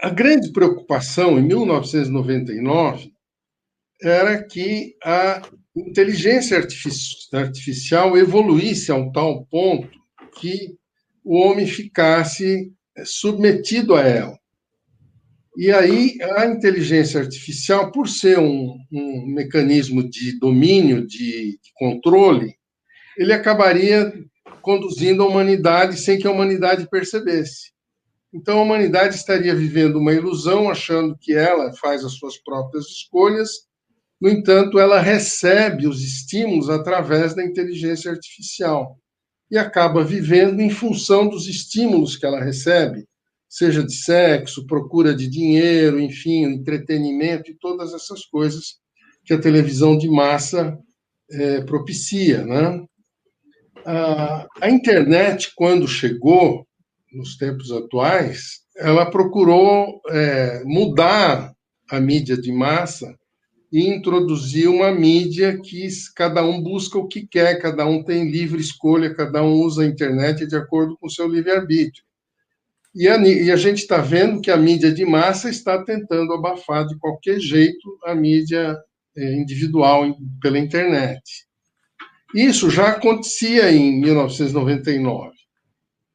A grande preocupação, em 1999, era que a inteligência artificial evoluísse a um tal ponto que o homem ficasse submetido a ela. E aí, a inteligência artificial, por ser um mecanismo de domínio, de controle, ele acabaria conduzindo a humanidade sem que a humanidade percebesse. Então, a humanidade estaria vivendo uma ilusão, achando que ela faz as suas próprias escolhas. No entanto, ela recebe os estímulos através da inteligência artificial e acaba vivendo em função dos estímulos que ela recebe, seja de sexo, procura de dinheiro, enfim, entretenimento e todas essas coisas que a televisão de massa propicia, né? A internet, quando chegou, nos tempos atuais, ela procurou mudar a mídia de massa e introduzir uma mídia que cada um busca o que quer, cada um tem livre escolha, cada um usa a internet de acordo com o seu livre-arbítrio. E a gente está vendo que a mídia de massa está tentando abafar de qualquer jeito a mídia individual pela internet. Isso já acontecia em 1999.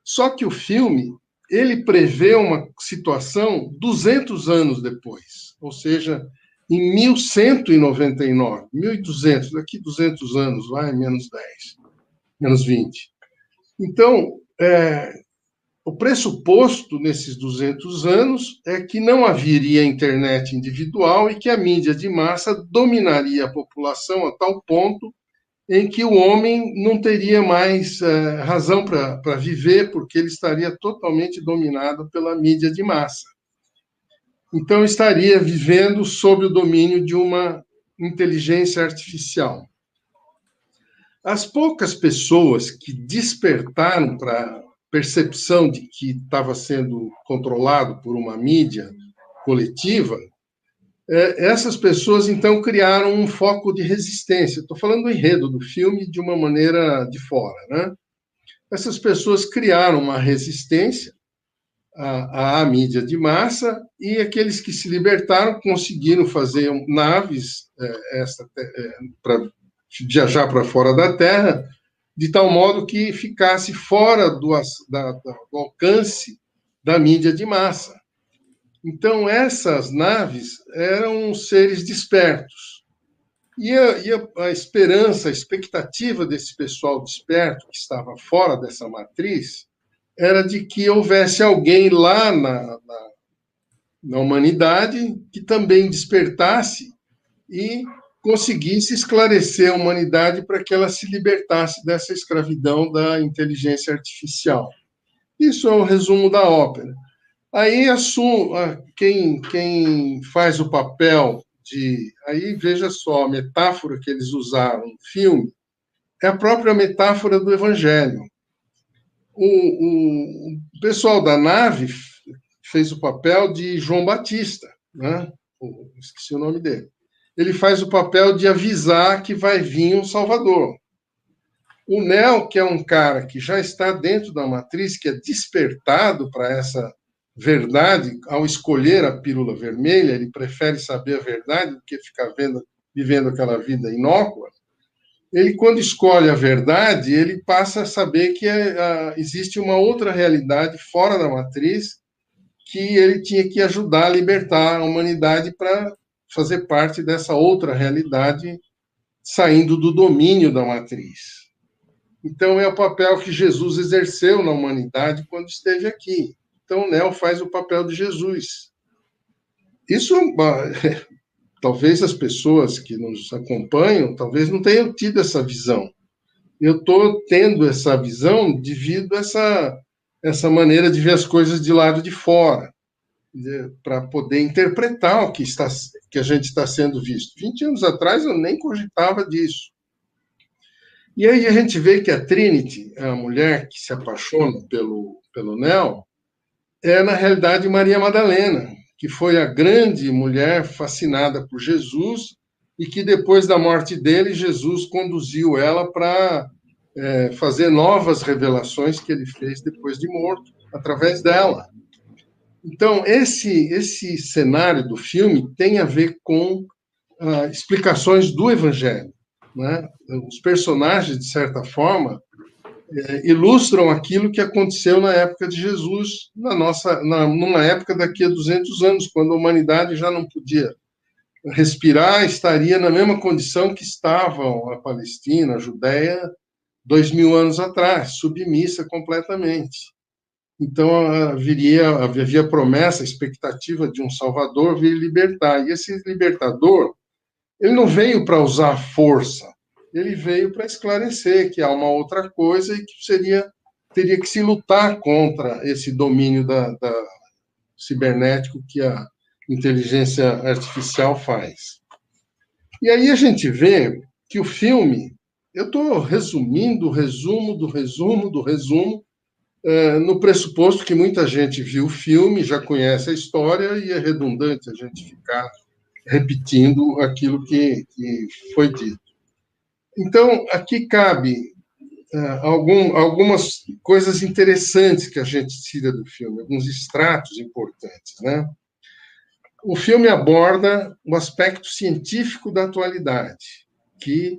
Só que o filme, ele prevê uma situação 200 anos depois, ou seja, em 1199, 1200, daqui 200 anos, vai, menos 10, menos 20. Então, o pressuposto nesses 200 anos é que não haveria internet individual e que a mídia de massa dominaria a população a tal ponto em que o homem não teria mais razão para viver, porque ele estaria totalmente dominado pela mídia de massa. Então, estaria vivendo sob o domínio de uma inteligência artificial. As poucas pessoas que despertaram para a percepção de que estava sendo controlado por uma mídia coletiva, essas pessoas, então, criaram um foco de resistência. Estou falando do enredo do filme de uma maneira de fora, né? Essas pessoas criaram uma resistência à mídia de massa e aqueles que se libertaram conseguiram fazer naves para viajar para fora da Terra, de tal modo que ficasse fora do alcance da mídia de massa. Então, essas naves eram seres despertos. E a esperança, a expectativa desse pessoal desperto, que estava fora dessa matriz, era de que houvesse alguém lá na humanidade que também despertasse e conseguisse esclarecer a humanidade para que ela se libertasse dessa escravidão da inteligência artificial. Isso é o resumo da ópera. Aí quem faz o papel de... Aí veja só, a metáfora que eles usaram no filme é a própria metáfora do Evangelho. O pessoal da nave fez o papel de João Batista, né? Esqueci o nome dele. Ele faz o papel de avisar que vai vir um Salvador. O Neo, que é um cara que já está dentro da matriz, que é despertado para essa verdade, ao escolher a pílula vermelha, ele prefere saber a verdade do que ficar vivendo aquela vida inócua. Ele, quando escolhe a verdade, ele passa a saber que existe uma outra realidade fora da matriz que ele tinha que ajudar a libertar a humanidade para fazer parte dessa outra realidade, saindo do domínio da matriz. Então, é o papel que Jesus exerceu na humanidade quando esteve aqui. Então, o Neo faz o papel de Jesus. Isso, talvez as pessoas que nos acompanham, talvez não tenham tido essa visão. Eu estou tendo essa visão devido a essa maneira de ver as coisas de lado de fora, para poder interpretar o que a gente está sendo visto. 20 anos atrás eu nem cogitava disso. E aí a gente vê que a Trinity, a mulher que se apaixona pelo Neo, é, na realidade, Maria Madalena, que foi a grande mulher fascinada por Jesus e que, depois da morte dele, Jesus conduziu ela para fazer novas revelações que ele fez depois de morto, através dela. Então, esse cenário do filme tem a ver com explicações do Evangelho, né? Os personagens, de certa forma, ilustram aquilo que aconteceu na época de Jesus, numa época daqui a 200 anos, quando a humanidade já não podia respirar, estaria na mesma condição que estavam a Palestina, a Judéia, 2000 anos atrás, submissa completamente. Então, havia promessa, expectativa de um Salvador vir libertar. E esse libertador, ele não veio para usar força, ele veio para esclarecer que há uma outra coisa e que teria que se lutar contra esse domínio da cibernético que a inteligência artificial faz. E aí a gente vê que o filme, eu estou resumindo o resumo do resumo do resumo, no pressuposto que muita gente viu o filme, já conhece a história e é redundante a gente ficar repetindo aquilo que foi dito. Então, aqui cabe algumas coisas interessantes que a gente tira do filme, alguns extratos importantes, né? O filme aborda o aspecto científico da atualidade, que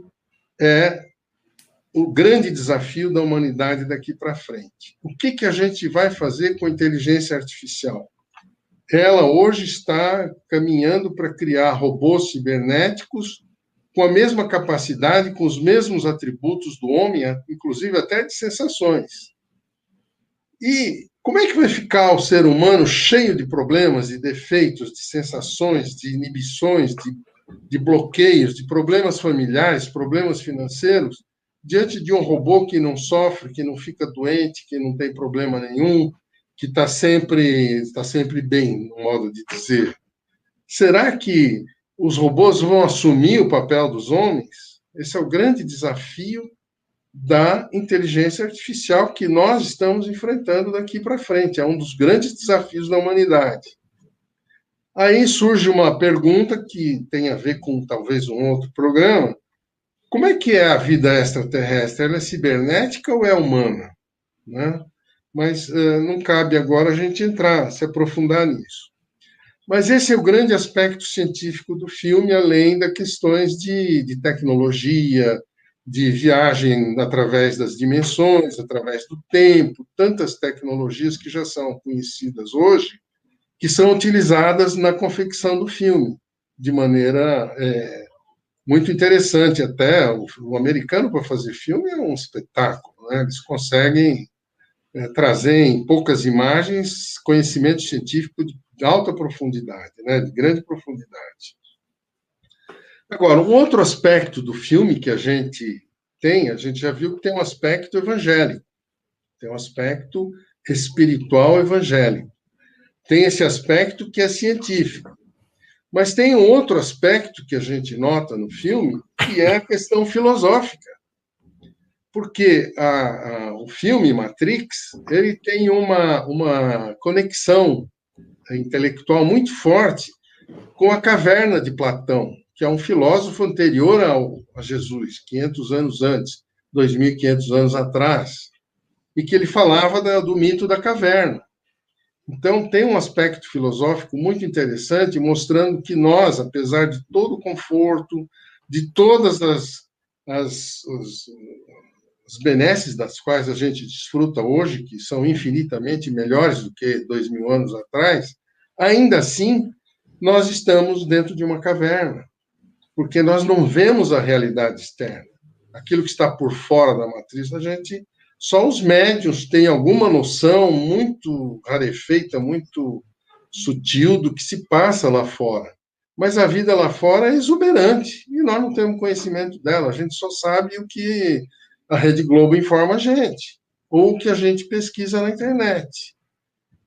é o grande desafio da humanidade daqui para frente. O que a gente vai fazer com a inteligência artificial? Ela hoje está caminhando para criar robôs cibernéticos com a mesma capacidade, com os mesmos atributos do homem, inclusive até de sensações. E como é que vai ficar o ser humano cheio de problemas, de defeitos, de sensações, de inibições, de bloqueios, de problemas familiares, problemas financeiros, diante de um robô que não sofre, que não fica doente, que não tem problema nenhum, que está sempre bem, no modo de dizer? Será que os robôs vão assumir o papel dos homens? Esse é o grande desafio da inteligência artificial que nós estamos enfrentando daqui para frente. É um dos grandes desafios da humanidade. Aí surge uma pergunta que tem a ver com talvez um outro programa. Como é que é a vida extraterrestre? Ela é cibernética ou é humana? Né? Mas não cabe agora a gente se aprofundar nisso. Mas esse é o grande aspecto científico do filme, além das questões de tecnologia, de viagem através das dimensões, através do tempo, tantas tecnologias que já são conhecidas hoje, que são utilizadas na confecção do filme, de maneira muito interessante até. O americano, para fazer filme, é um espetáculo, né? Eles conseguem trazer em poucas imagens conhecimento científico de alta profundidade, né? De grande profundidade. Agora, um outro aspecto do filme que a gente já viu que tem um aspecto evangélico, tem um aspecto espiritual evangélico, tem esse aspecto que é científico, mas tem um outro aspecto que a gente nota no filme, que é a questão filosófica, porque o filme Matrix, ele tem uma conexão intelectual muito forte com a caverna de Platão, que é um filósofo anterior a Jesus, 500 anos antes, 2.500 anos atrás, e que ele falava do mito da caverna. Então, tem um aspecto filosófico muito interessante, mostrando que nós, apesar de todo o conforto, de todas as benesses das quais a gente desfruta hoje, que são infinitamente melhores do que 2.000 anos atrás, ainda assim, nós estamos dentro de uma caverna, porque nós não vemos a realidade externa. Aquilo que está por fora da matriz, só os médiuns têm alguma noção muito rarefeita, muito sutil do que se passa lá fora. Mas a vida lá fora é exuberante e nós não temos conhecimento dela. A gente só sabe o que a Rede Globo informa a gente, ou o que a gente pesquisa na internet.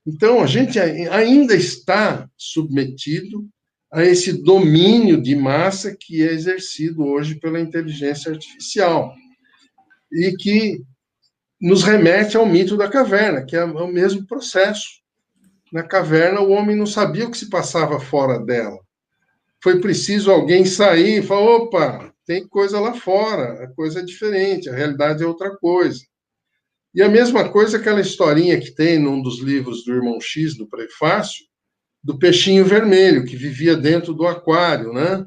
Então, a gente ainda está submetido a esse domínio de massa que é exercido hoje pela inteligência artificial e que nos remete ao mito da caverna, que é o mesmo processo. Na caverna, o homem não sabia o que se passava fora dela. Foi preciso alguém sair e falar: opa, tem coisa lá fora, a coisa é diferente, a realidade é outra coisa. E a mesma coisa, aquela historinha que tem num dos livros do Irmão X, no prefácio, do peixinho vermelho, que vivia dentro do aquário, né?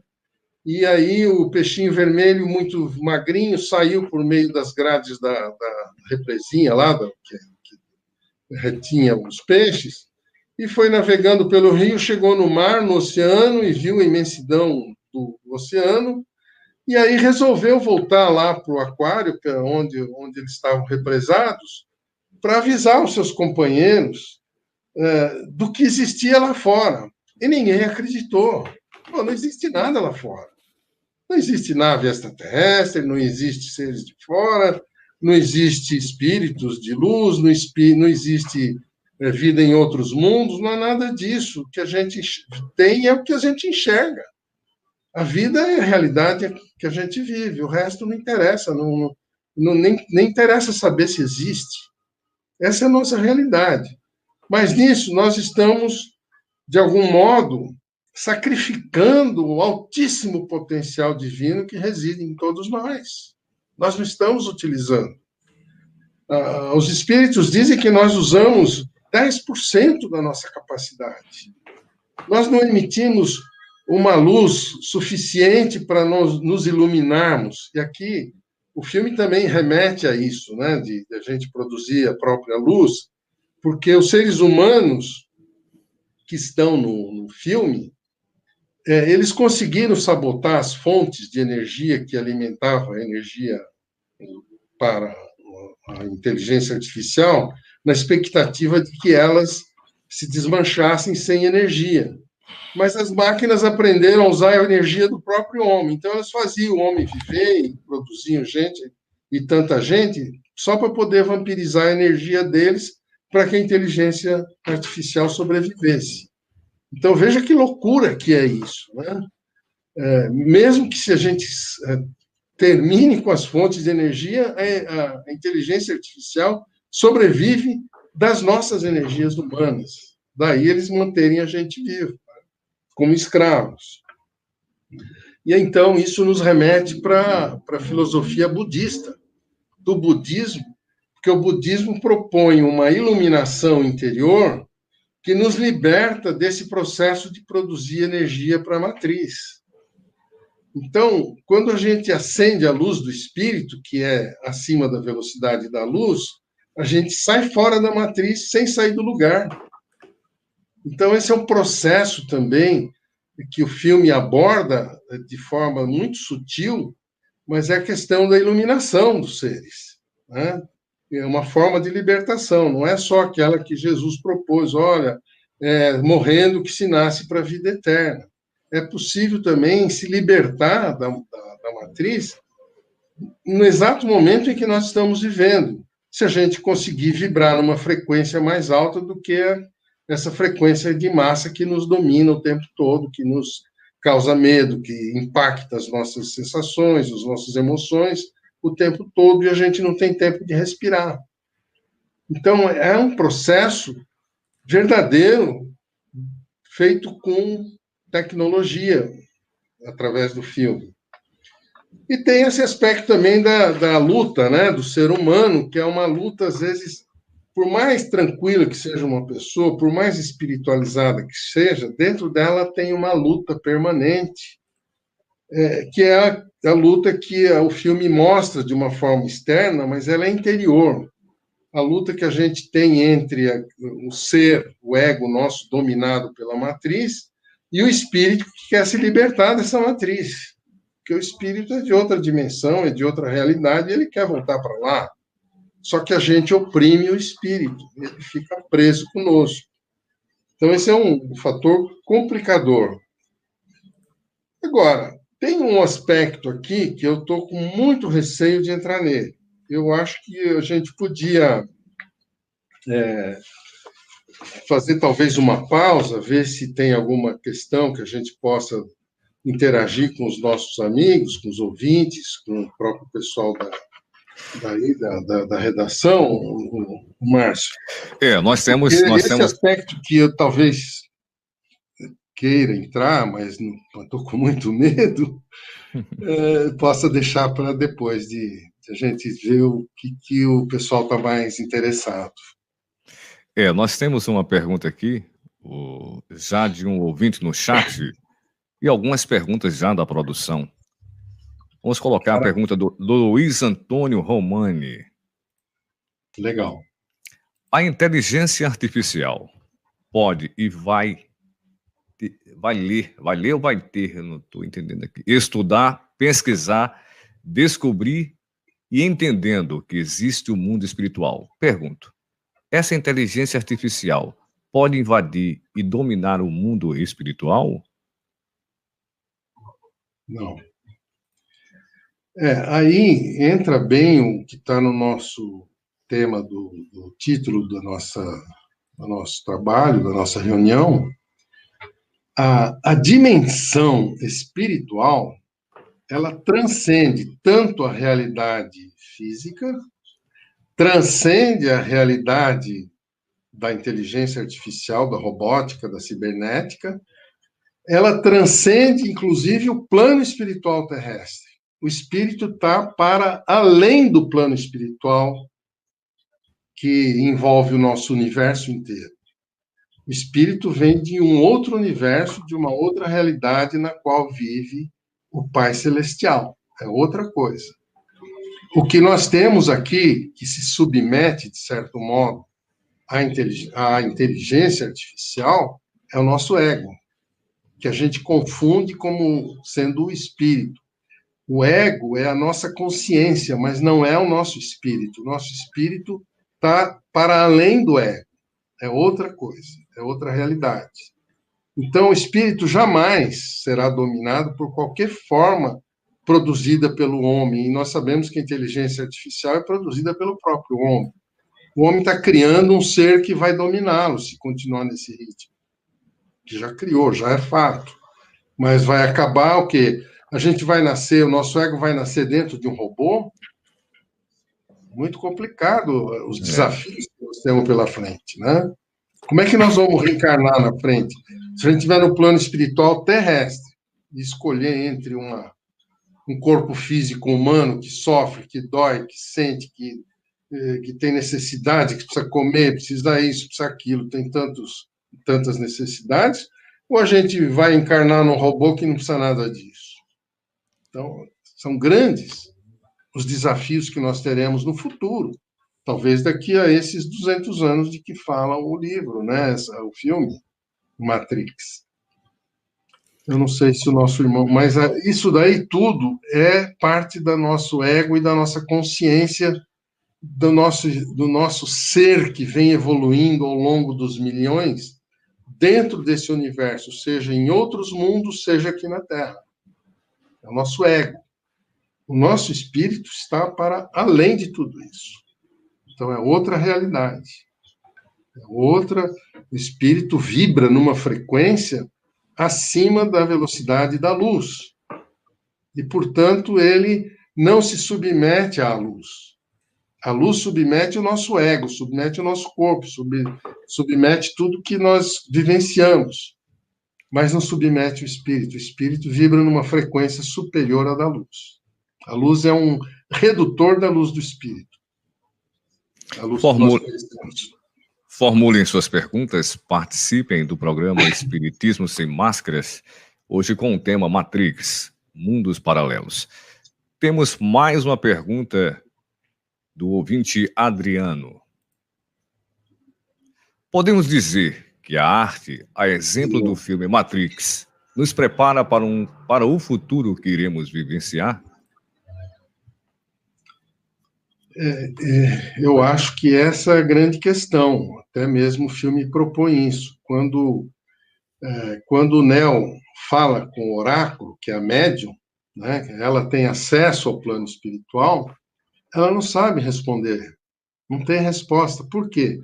E aí o peixinho vermelho, muito magrinho, saiu por meio das grades da represinha lá, que retinha os peixes, e foi navegando pelo rio, chegou no mar, no oceano, e viu a imensidão do oceano, e aí resolveu voltar lá para o aquário, onde eles estavam represados, para avisar os seus companheiros do que existia lá fora. E ninguém acreditou. Pô, não existe nada lá fora. Não existe nave extraterrestre, não existe seres de fora, não existe espíritos de luz, não existe vida em outros mundos, não há nada disso. O que a gente tem é o que a gente enxerga. A vida é a realidade que a gente vive, o resto não interessa, nem interessa saber se existe. Essa é a nossa realidade. Mas nisso nós estamos, de algum modo, sacrificando o altíssimo potencial divino que reside em todos nós. Nós não estamos utilizando. Os espíritos dizem que nós usamos 10% da nossa capacidade. Nós não emitimos uma luz suficiente para nos iluminarmos. E aqui o filme também remete a isso, né? De a gente produzir a própria luz, porque os seres humanos que estão no filme, eles conseguiram sabotar as fontes de energia que alimentavam a energia para a inteligência artificial, na expectativa de que elas se desmanchassem sem energia. Mas as máquinas aprenderam a usar a energia do próprio homem. Então, elas faziam o homem viver e produziam gente, e tanta gente, só para poder vampirizar a energia deles, para que a inteligência artificial sobrevivesse. Então, veja que loucura que é isso, né? Mesmo que se a gente termine com as fontes de energia, a inteligência artificial sobrevive das nossas energias humanas. Daí eles manterem a gente vivo, como escravos. E então isso nos remete para a filosofia budista, do budismo, porque o budismo propõe uma iluminação interior que nos liberta desse processo de produzir energia para a matriz. Então, quando a gente acende a luz do espírito, que é acima da velocidade da luz, a gente sai fora da matriz sem sair do lugar. Então, esse é um processo também que o filme aborda de forma muito sutil, mas é a questão da iluminação dos seres, né? É uma forma de libertação, não é só aquela que Jesus propôs, olha, morrendo que se nasce para a vida eterna. É possível também se libertar da matriz no exato momento em que nós estamos vivendo, se a gente conseguir vibrar numa frequência mais alta do que essa frequência de massa que nos domina o tempo todo, que nos causa medo, que impacta as nossas sensações, as nossas emoções o tempo todo, e a gente não tem tempo de respirar. Então, é um processo verdadeiro, feito com tecnologia, através do filme. E tem esse aspecto também da luta, né, do ser humano, que é uma luta, às vezes, por mais tranquila que seja uma pessoa, por mais espiritualizada que seja, dentro dela tem uma luta permanente, que é a luta que o filme mostra de uma forma externa, mas ela é interior. A luta que a gente tem entre o ser, o ego nosso dominado pela matriz, e o espírito que quer se libertar dessa matriz. Porque o espírito é de outra dimensão, é de outra realidade, e ele quer voltar para lá. Só que a gente oprime o espírito, ele fica preso conosco. Então, esse é um fator complicador. Agora, tem um aspecto aqui que eu estou com muito receio de entrar nele. Eu acho que a gente podia fazer talvez uma pausa, ver se tem alguma questão que a gente possa interagir com os nossos amigos, com os ouvintes, com o próprio pessoal da redação, o Márcio. Nós temos... Esse aspecto que eu talvez queira entrar, mas estou com muito medo, possa deixar para depois de A gente vê o que o pessoal está mais interessado. Nós temos uma pergunta aqui, já de um ouvinte no chat, e algumas perguntas já da produção. Vamos colocar a pergunta do Luiz Antônio Romani. Legal. A inteligência artificial pode e vai ler ou vai ter, eu não estou entendendo aqui, estudar, pesquisar, descobrir e entendendo que existe o mundo espiritual. Pergunto, essa inteligência artificial pode invadir e dominar o mundo espiritual? Não. Aí entra bem o que está no nosso tema do título do nosso trabalho, da nossa reunião. A dimensão espiritual, ela transcende tanto a realidade física, transcende a realidade da inteligência artificial, da robótica, da cibernética, ela transcende, inclusive, o plano espiritual terrestre. O espírito está para além do plano espiritual que envolve o nosso universo inteiro. O espírito vem de um outro universo, de uma outra realidade na qual vive o Pai Celestial. É outra coisa. O que nós temos aqui, que se submete, de certo modo, à inteligência artificial, é o nosso ego, que a gente confunde como sendo o espírito. O ego é a nossa consciência, mas não é o nosso espírito. O nosso espírito está para além do ego. É outra coisa, é outra realidade. Então, o espírito jamais será dominado por qualquer forma produzida pelo homem. E nós sabemos que a inteligência artificial é produzida pelo próprio homem. O homem está criando um ser que vai dominá-lo, se continuar nesse ritmo. Que já criou, já é fato. Mas vai acabar o quê? A gente vai nascer, o nosso ego vai nascer dentro de um robô? Muito complicado os desafios que nós temos pela frente, né? Como é que nós vamos reencarnar na frente? Se a gente estiver no plano espiritual terrestre e escolher entre um corpo físico humano que sofre, que dói, que sente, que tem necessidade, que precisa comer, precisa isso, precisa aquilo, tem tantas necessidades, ou a gente vai encarnar num robô que não precisa nada disso? Então, são grandes os desafios que nós teremos no futuro. Talvez daqui a esses 200 anos de que fala o livro, né? O filme, Matrix. Eu não sei se o nosso irmão... Mas isso daí tudo é parte do nosso ego e da nossa consciência, do nosso ser que vem evoluindo ao longo dos milhões, dentro desse universo, seja em outros mundos, seja aqui na Terra. É o nosso ego. O nosso espírito está para além de tudo isso. Então, é outra realidade. O espírito vibra numa frequência acima da velocidade da luz. E, portanto, ele não se submete à luz. A luz submete o nosso ego, submete o nosso corpo, submete tudo que nós vivenciamos, mas não submete o espírito. O espírito vibra numa frequência superior à da luz. A luz é um redutor da luz do espírito. A luz que nós conhecemos. Formulem suas perguntas, participem do programa Espiritismo Sem Máscaras, hoje com o tema Matrix, Mundos Paralelos. Temos mais uma pergunta do ouvinte Adriano. Podemos dizer que a arte, a exemplo do filme Matrix, nos prepara para o futuro que iremos vivenciar? Eu acho que essa é a grande questão. Até mesmo o filme propõe isso. Quando o Neo fala com o oráculo, que é a médium, né, ela tem acesso ao plano espiritual, ela não sabe responder. Não tem resposta. Por quê?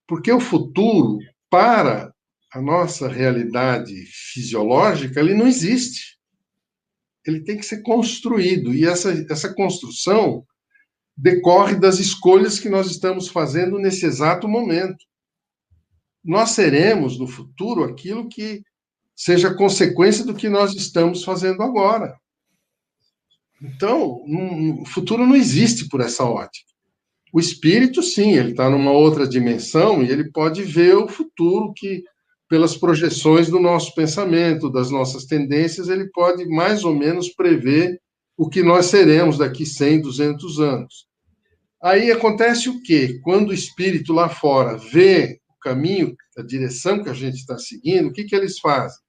Porque o futuro, para a nossa realidade fisiológica, ele não existe. Ele tem que ser construído. E essa construção decorre das escolhas que nós estamos fazendo nesse exato momento. Nós seremos, no futuro, aquilo que seja consequência do que nós estamos fazendo agora. Então, o futuro não existe por essa ótica. O espírito, sim, ele está numa outra dimensão e ele pode ver o futuro que, pelas projeções do nosso pensamento, das nossas tendências, ele pode mais ou menos prever o que nós seremos daqui 100, 200 anos. Aí acontece o quê? Quando o espírito lá fora vê o caminho, a direção que a gente está seguindo, o que, que eles fazem?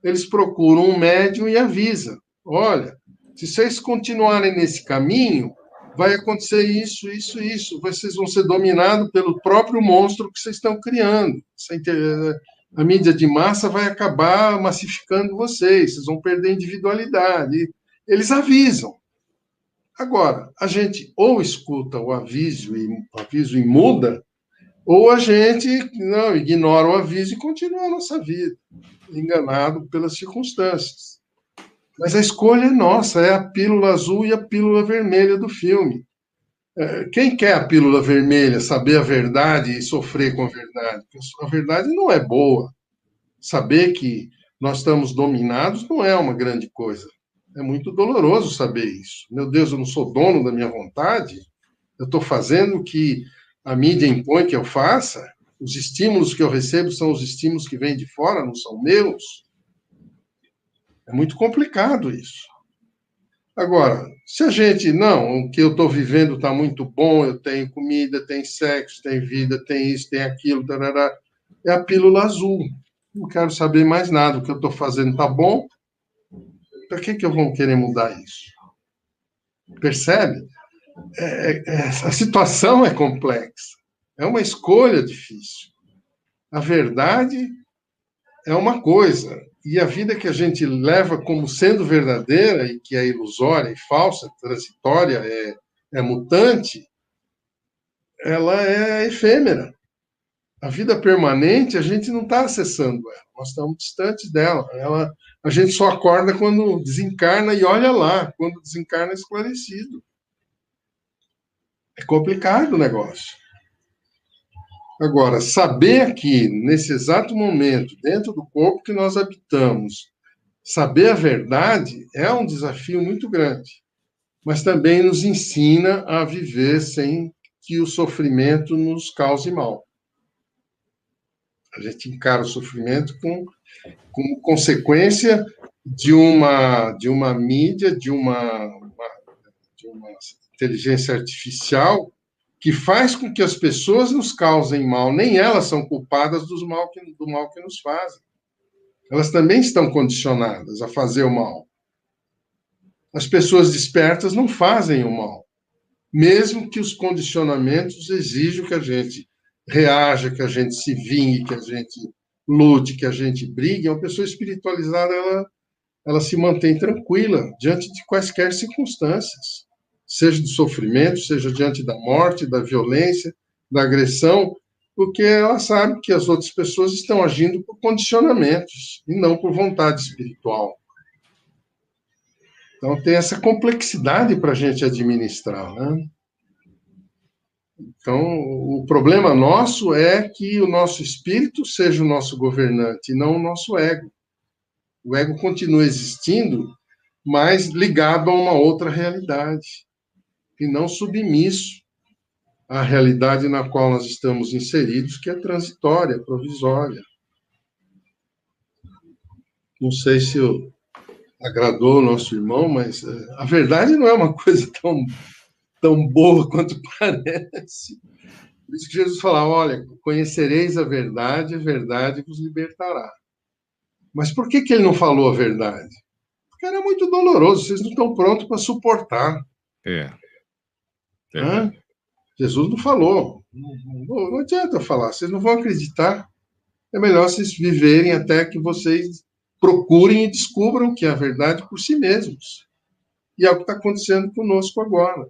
Eles procuram um médium e avisam: olha, se vocês continuarem nesse caminho, vai acontecer isso, isso, isso. Vocês vão ser dominados pelo próprio monstro que vocês estão criando. A mídia de massa vai acabar massificando vocês, vocês vão perder individualidade. Eles avisam. Agora, a gente ou escuta o aviso e muda, ou a gente não ignora o aviso e continua a nossa vida, enganado pelas circunstâncias. Mas a escolha é nossa, é a pílula azul e a pílula vermelha do filme. Quem quer a pílula vermelha, saber a verdade e sofrer com a verdade? A verdade não é boa. Saber que nós estamos dominados não é uma grande coisa. É muito doloroso saber isso. Meu Deus, eu não sou dono da minha vontade? Eu estou fazendo o que a mídia impõe que eu faça? Os estímulos que eu recebo são os estímulos que vêm de fora, não são meus? É muito complicado isso. Agora, se a gente, não, o que eu estou vivendo está muito bom, eu tenho comida, tenho sexo, tenho vida, tenho isso, tenho aquilo, tarará, é a pílula azul. Não quero saber mais nada, o que eu estou fazendo está bom, para que eu vou querer mudar isso? Percebe? A situação é complexa, é uma escolha difícil. A verdade é uma coisa, e a vida que a gente leva como sendo verdadeira, e que é ilusória e falsa, transitória, é mutante, ela é efêmera. A vida permanente, a gente não está acessando ela, nós estamos distantes dela. A gente só acorda quando desencarna e olha lá, quando desencarna esclarecido. É complicado o negócio. Agora, saber que, nesse exato momento, dentro do corpo que nós habitamos, saber a verdade é um desafio muito grande, mas também nos ensina a viver sem que o sofrimento nos cause mal. A gente encara o sofrimento como consequência de uma mídia, de uma inteligência artificial que faz com que as pessoas nos causem mal. Nem elas são culpadas do mal que nos fazem. Elas também estão condicionadas a fazer o mal. As pessoas despertas não fazem o mal, mesmo que os condicionamentos exijam que a gente reaja, que a gente se vingue, que a gente lute, que a gente brigue. Uma pessoa espiritualizada, ela se mantém tranquila diante de quaisquer circunstâncias, seja de sofrimento, seja diante da morte, da violência, da agressão, porque ela sabe que as outras pessoas estão agindo por condicionamentos e não por vontade espiritual. Então, tem essa complexidade para a gente administrar, né? Então, o problema nosso é que o nosso espírito seja o nosso governante, e não o nosso ego. O ego continua existindo, mas ligado a uma outra realidade, e não submisso à realidade na qual nós estamos inseridos, que é transitória, provisória. Não sei se agradou o nosso irmão, mas a verdade não é uma coisa tão boa quanto parece. Por isso que Jesus fala: olha, conhecereis a verdade vos libertará. Mas por que ele não falou a verdade? Porque era muito doloroso, vocês não estão prontos para suportar. Jesus não falou. Não adianta falar, vocês não vão acreditar. É melhor vocês viverem até que vocês procurem e descubram que é a verdade por si mesmos. E é o que está acontecendo conosco agora.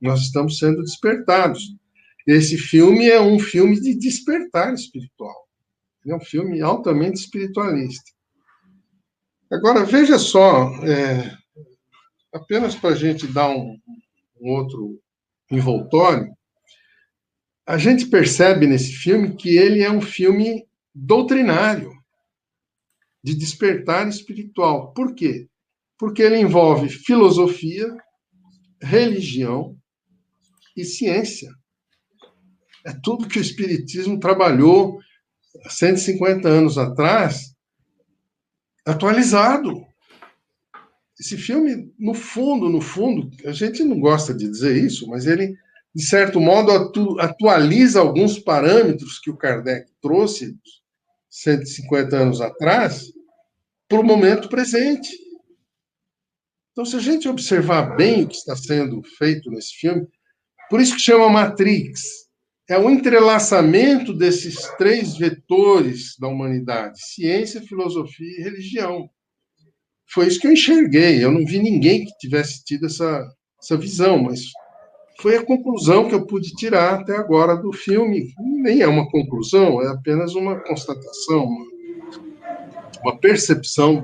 Nós estamos sendo despertados. Esse filme é um filme de despertar espiritual. É um filme altamente espiritualista. Agora, veja só, apenas para a gente dar um outro envoltório, a gente percebe nesse filme que ele é um filme doutrinário, de despertar espiritual. Por quê? porque ele envolve filosofia, religião e ciência. É tudo que o Espiritismo trabalhou há 150 anos atrás, atualizado. Esse filme, no fundo, a gente não gosta de dizer isso, mas ele, de certo modo, atualiza alguns parâmetros que o Kardec trouxe 150 anos atrás para o momento presente. Então, se a gente observar bem o que está sendo feito nesse filme, por isso que chama Matrix, é o entrelaçamento desses três vetores da humanidade: ciência, filosofia e religião. Foi isso que eu enxerguei. Eu não vi ninguém que tivesse tido essa visão, mas foi a conclusão que eu pude tirar até agora do filme. Nem é uma conclusão, é apenas uma constatação, uma percepção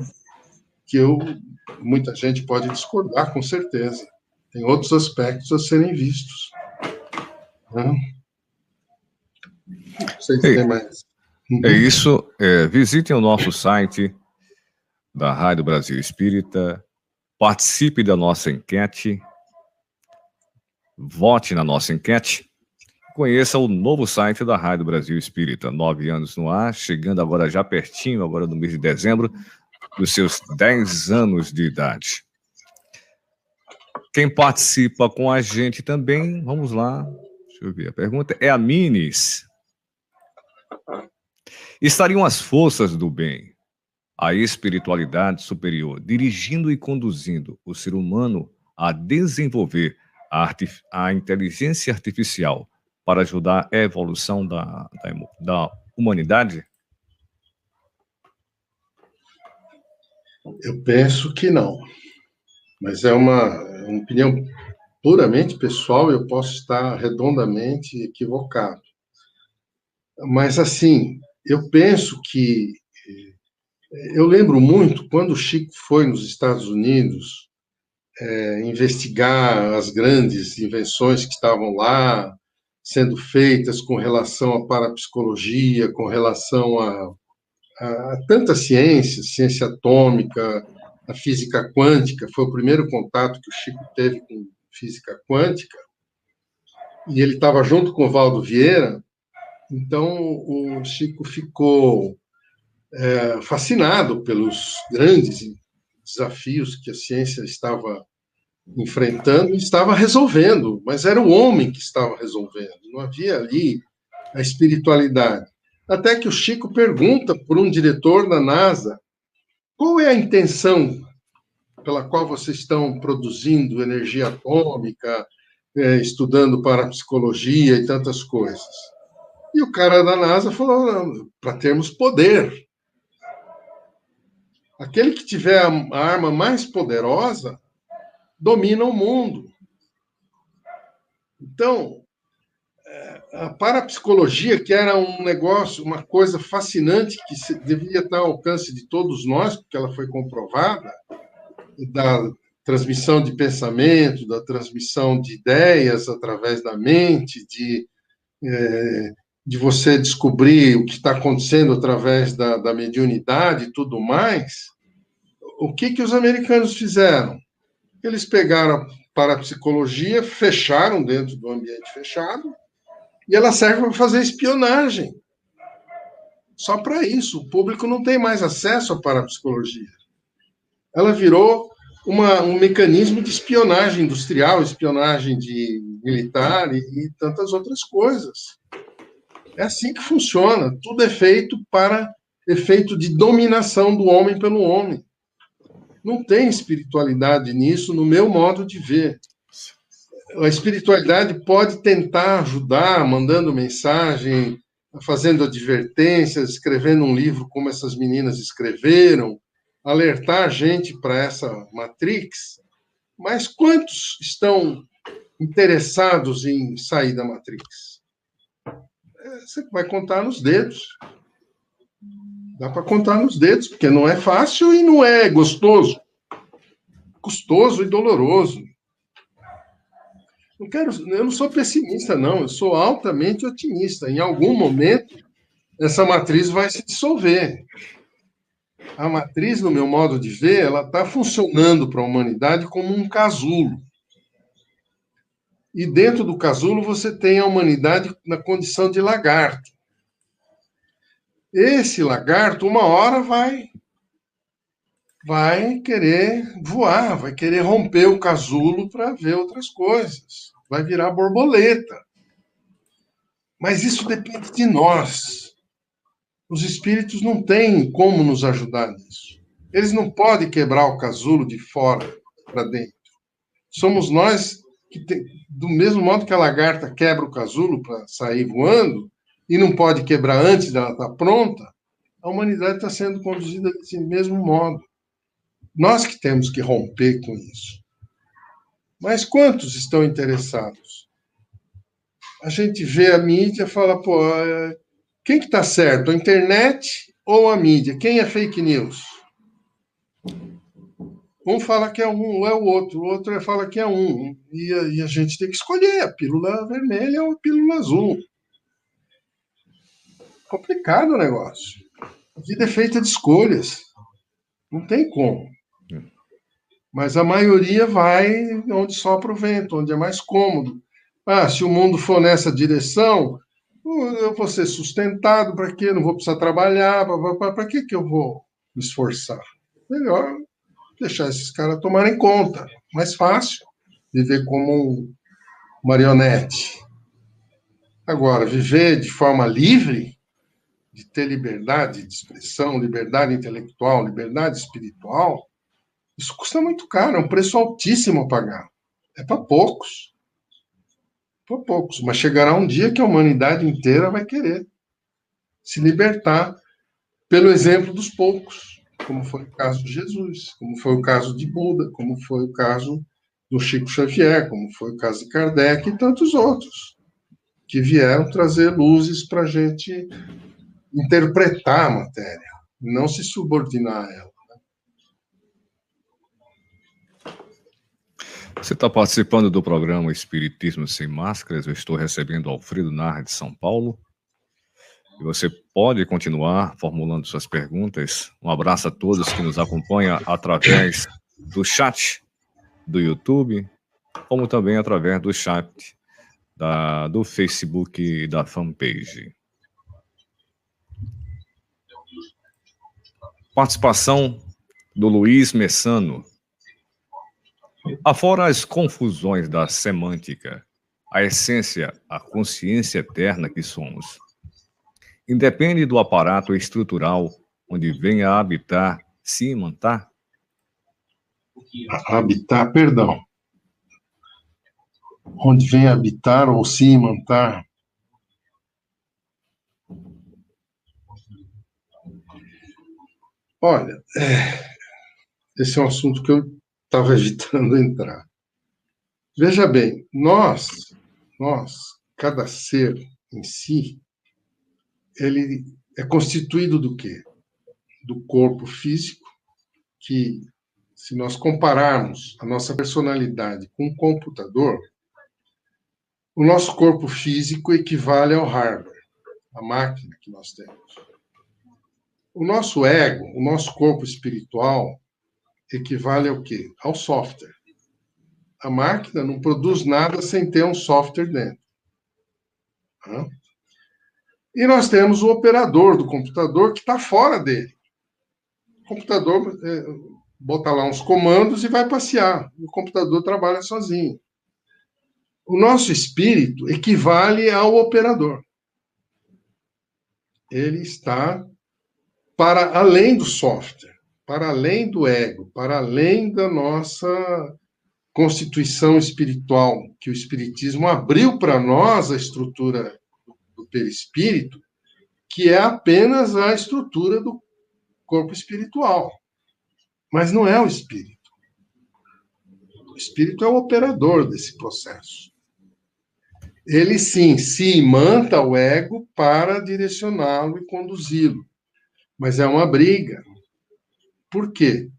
que muita gente pode discordar, com certeza. Tem outros aspectos a serem vistos. Não sei se tem mais. É isso. Visitem o nosso site da Rádio Brasil Espírita, participe da nossa enquete, vote na nossa enquete, conheça o novo site da Rádio Brasil Espírita, 9 anos no ar, chegando agora já pertinho, agora no mês de dezembro, dos seus 10 anos de idade. Quem participa com a gente também, vamos lá, deixa eu ver a pergunta, é a Minis. Estariam as forças do bem, a espiritualidade superior, dirigindo e conduzindo o ser humano a desenvolver a inteligência artificial para ajudar a evolução da humanidade? Eu penso que não. Mas é uma opinião puramente pessoal, eu posso estar redondamente equivocado. Mas, assim, eu penso que... Eu lembro muito quando o Chico foi nos Estados Unidos investigar as grandes invenções que estavam lá sendo feitas com relação à parapsicologia, com relação a tanta ciência, ciência atômica, a física quântica. Foi o primeiro contato que o Chico teve com física quântica, e ele estava junto com o Valdo Vieira. Então o Chico ficou fascinado pelos grandes desafios que a ciência estava enfrentando e estava resolvendo, mas era o homem que estava resolvendo, não havia ali a espiritualidade. Até que o Chico pergunta por um diretor da NASA: qual é a intenção pela qual vocês estão produzindo energia atômica, estudando parapsicologia e tantas coisas? E o cara da NASA falou: para termos poder. Aquele que tiver a arma mais poderosa domina o mundo. Então, a parapsicologia, que era um negócio, uma coisa fascinante, que deveria estar ao alcance de todos nós, porque ela foi comprovada, da transmissão de pensamento, da transmissão de ideias através da mente, de você descobrir o que está acontecendo através da mediunidade e tudo mais. O que os americanos fizeram? Eles pegaram a parapsicologia, fecharam dentro do ambiente fechado, e ela serve para fazer espionagem. Só para isso. O público não tem mais acesso à parapsicologia. Ela virou um mecanismo de espionagem industrial, espionagem militar e tantas outras coisas. É assim que funciona. Tudo é feito para efeito de dominação do homem pelo homem. Não tem espiritualidade nisso, no meu modo de ver. A espiritualidade pode tentar ajudar, mandando mensagem, fazendo advertências, escrevendo um livro como essas meninas escreveram, alertar a gente para essa Matrix, mas quantos estão interessados em sair da Matrix? Você vai contar nos dedos. Dá para contar nos dedos, porque não é fácil e não é gostoso. Custoso e doloroso. Eu não sou pessimista, não. Eu sou altamente otimista. Em algum momento, essa matriz vai se dissolver. A matriz, no meu modo de ver, ela está funcionando para a humanidade como um casulo. E dentro do casulo você tem a humanidade na condição de lagarto. Esse lagarto, uma hora, vai querer voar, vai querer romper o casulo para ver outras coisas. Vai virar borboleta. Mas isso depende de nós. Os espíritos não têm como nos ajudar nisso. Eles não podem quebrar o casulo de fora para dentro. Somos nós que, do mesmo modo que a lagarta quebra o casulo para sair voando, e não pode quebrar antes dela estar pronta, a humanidade está sendo conduzida desse mesmo modo. Nós que temos que romper com isso. Mas quantos estão interessados? A gente vê a mídia e fala, pô, quem que está certo, a internet ou a mídia? Quem é fake news? Um fala que é um, é o outro fala que é um. E a gente tem que escolher a pílula vermelha ou a pílula azul. Complicado o negócio. A vida é feita de escolhas. Não tem como. Mas a maioria vai onde sopra o vento, onde é mais cômodo. Ah, se o mundo for nessa direção, eu vou ser sustentado, para quê? Não vou precisar trabalhar, para que eu vou me esforçar? Melhor deixar esses caras tomarem conta. Mais fácil viver como um marionete. Agora, viver de forma livre, de ter liberdade de expressão, liberdade intelectual, liberdade espiritual, isso custa muito caro, é um preço altíssimo a pagar. É para poucos. Para poucos. Mas chegará um dia que a humanidade inteira vai querer se libertar pelo exemplo dos poucos, como foi o caso de Jesus, como foi o caso de Buda, como foi o caso do Chico Xavier, como foi o caso de Kardec e tantos outros, que vieram trazer luzes para a gente interpretar a matéria, não se subordinar a ela. Você está participando do programa Espiritismo Sem Máscaras. Eu estou recebendo Alfredo Narra, de São Paulo. E você pode continuar formulando suas perguntas. Um abraço a todos que nos acompanham através do chat do YouTube, como também através do chat do Facebook e da fanpage. Participação do Luiz Messano. Afora as confusões da semântica, a essência, a consciência eterna que somos, independe do aparato estrutural onde venha a habitar, se imantar? Habitar, perdão. Onde vem habitar ou se imantar. Olha, esse é um assunto que eu estava evitando entrar. Veja bem, nós, cada ser em si, ele é constituído do quê? Do corpo físico, que, se nós compararmos a nossa personalidade com um computador, o nosso corpo físico equivale ao hardware, a máquina que nós temos. O nosso ego, o nosso corpo espiritual, equivale ao quê? Ao software. A máquina não produz nada sem ter um software dentro. E nós temos o operador do computador que está fora dele. O computador bota lá uns comandos e vai passear. O computador trabalha sozinho. O nosso espírito equivale ao operador. Ele está para além do software, para além do ego, para além da nossa constituição espiritual, que o Espiritismo abriu para nós a estrutura do perispírito, que é apenas a estrutura do corpo espiritual. Mas não é o espírito. O espírito é o operador desse processo. Ele, sim, se imanta ao ego para direcioná-lo e conduzi-lo. Mas é uma briga. Por quê?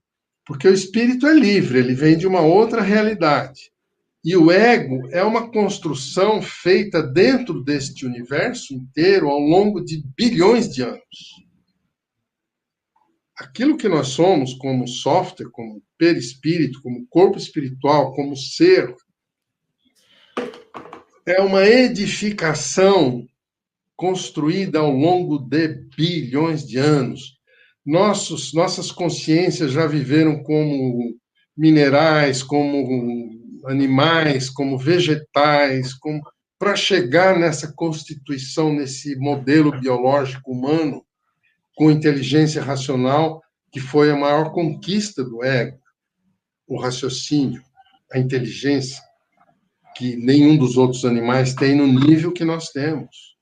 Porque o espírito é livre, ele vem de uma outra realidade. E o ego é uma construção feita dentro deste universo inteiro ao longo de bilhões de anos. aquilo que nós somos como software, como perispírito, como corpo espiritual, como ser, é uma edificação construída ao longo de bilhões de anos. Nossas consciências já viveram como minerais, como animais, como vegetais, para chegar nessa constituição, nesse modelo biológico humano, com inteligência racional, que foi a maior conquista do ego, o raciocínio, a inteligência, que nenhum dos outros animais tem no nível que nós temos.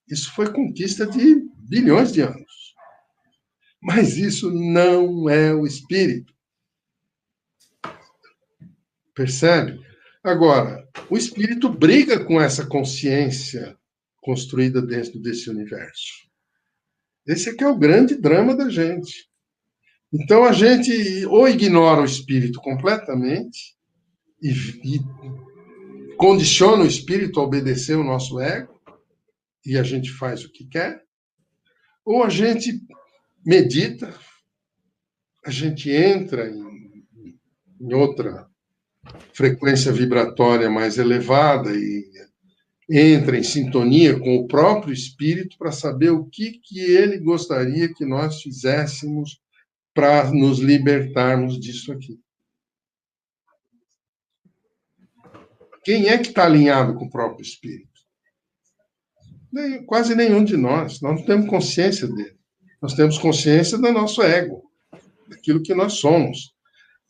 Isso foi conquista de bilhões de anos. Mas isso não é o espírito. Percebe? Agora, o espírito briga com essa consciência construída dentro desse universo. Esse aqui é o grande drama da gente. Então, a gente ou ignora o espírito completamente e condiciona o espírito a obedecer o nosso ego, e a gente faz o que quer, ou a gente medita, a gente entra em outra frequência vibratória mais elevada e entra em sintonia com o próprio espírito para saber o que ele gostaria que nós fizéssemos para nos libertarmos disso aqui. Quem é que está alinhado com o próprio espírito? Quase nenhum de nós. Nós não temos consciência dele. Nós temos consciência do nosso ego, daquilo que nós somos,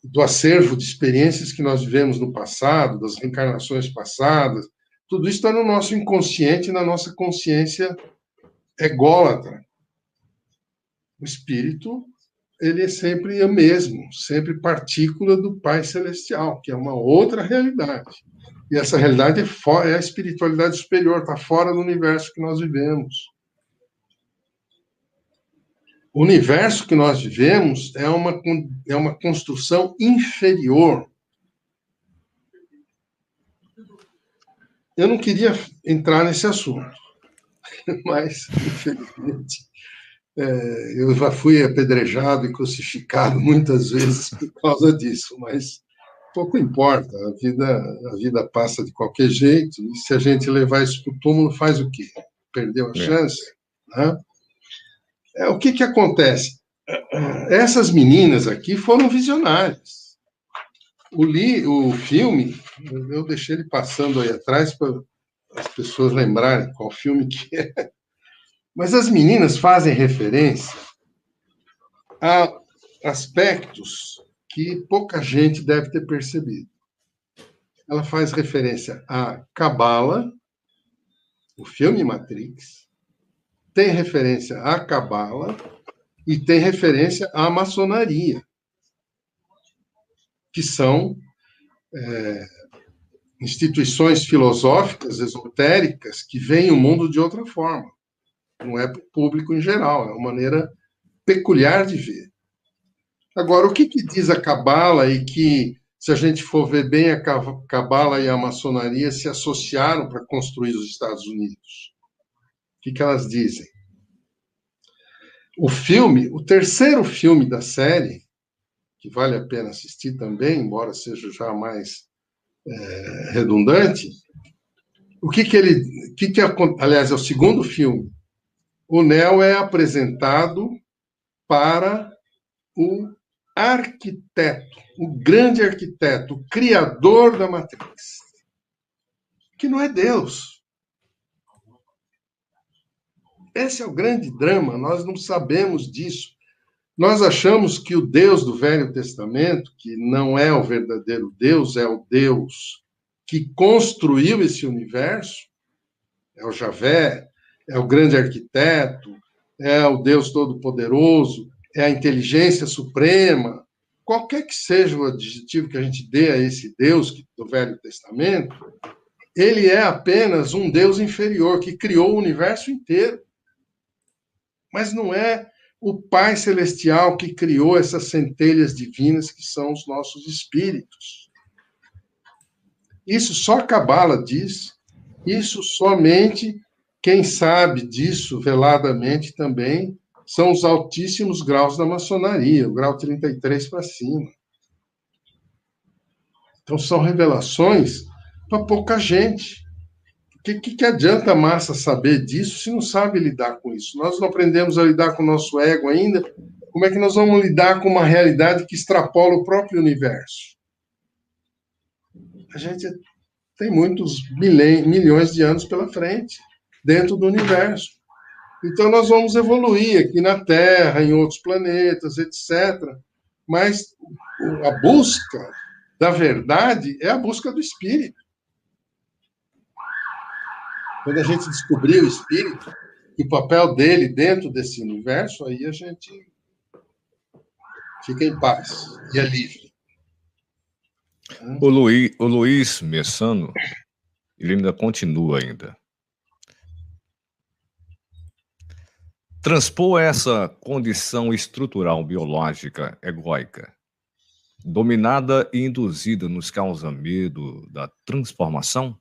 do acervo de experiências que nós vivemos no passado, das reencarnações passadas. Tudo isso está no nosso inconsciente, na nossa consciência ególatra. O espírito, ele é sempre o mesmo, sempre partícula do Pai Celestial, que é uma outra realidade. E essa realidade é a espiritualidade superior, está fora do universo que nós vivemos. O universo que nós vivemos é uma construção inferior. Eu não queria entrar nesse assunto, mas, infelizmente, eu já fui apedrejado e crucificado muitas vezes por causa disso, mas pouco importa, a vida passa de qualquer jeito, e se a gente levar isso para o túmulo, faz o quê? Perdeu a chance? Né? O que acontece? Essas meninas aqui foram visionárias. O filme, eu deixei ele passando aí atrás para as pessoas lembrarem qual filme que é. Mas as meninas fazem referência a aspectos que pouca gente deve ter percebido. Ela faz referência à Cabala, o filme Matrix, tem referência à Cabala e tem referência à maçonaria, que são instituições filosóficas, esotéricas, que veem o mundo de outra forma. Não é para o público em geral, é uma maneira peculiar de ver. Agora, o que diz a Cabala e que, se a gente for ver bem, a Cabala e a maçonaria se associaram para construir os Estados Unidos? O que elas dizem? O terceiro filme da série, que vale a pena assistir também, embora seja já mais redundante, aliás, é o segundo filme. O Neo é apresentado para o arquiteto, o grande arquiteto, o criador da Matrix, que não é Deus. Esse é o grande drama, nós não sabemos disso. Nós achamos que o Deus do Velho Testamento, que não é o verdadeiro Deus, é o Deus que construiu esse universo, é o Javé, é o grande arquiteto, é o Deus Todo-Poderoso, é a inteligência suprema, qualquer que seja o adjetivo que a gente dê a esse Deus do Velho Testamento, ele é apenas um Deus inferior que criou o universo inteiro. Mas não é o Pai Celestial que criou essas centelhas divinas que são os nossos espíritos. Isso só a Cabala diz, isso somente quem sabe disso veladamente também são os altíssimos graus da maçonaria, o grau 33 para cima. Então, são revelações para pouca gente. O que adianta a massa saber disso se não sabe lidar com isso? Nós não aprendemos a lidar com o nosso ego ainda. Como é que nós vamos lidar com uma realidade que extrapola o próprio universo? A gente tem muitos milhões de anos pela frente, dentro do universo. Então, nós vamos evoluir aqui na Terra, em outros planetas, etc. Mas a busca da verdade é a busca do espírito. Quando a gente descobrir o espírito e o papel dele dentro desse universo, aí a gente fica em paz e é livre. O Luiz Messano, ele ainda continua ainda. Transpor essa condição estrutural biológica egóica, dominada e induzida, nos causa medo da transformação?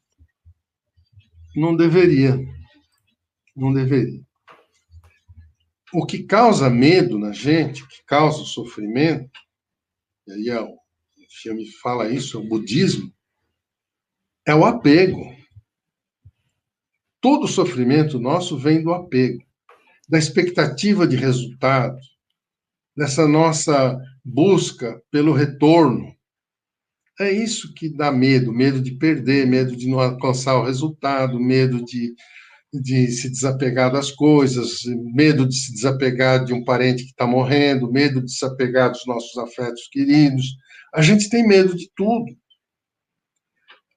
Não deveria. Não deveria. O que causa medo na gente, o que causa o sofrimento, e aí o filme fala isso, é o budismo, é o apego. Todo sofrimento nosso vem do apego, da expectativa de resultado, dessa nossa busca pelo retorno. É isso que dá medo, medo de perder, medo de não alcançar o resultado, medo de se desapegar das coisas, medo de se desapegar de um parente que está morrendo, medo de se apegar dos nossos afetos queridos. A gente tem medo de tudo.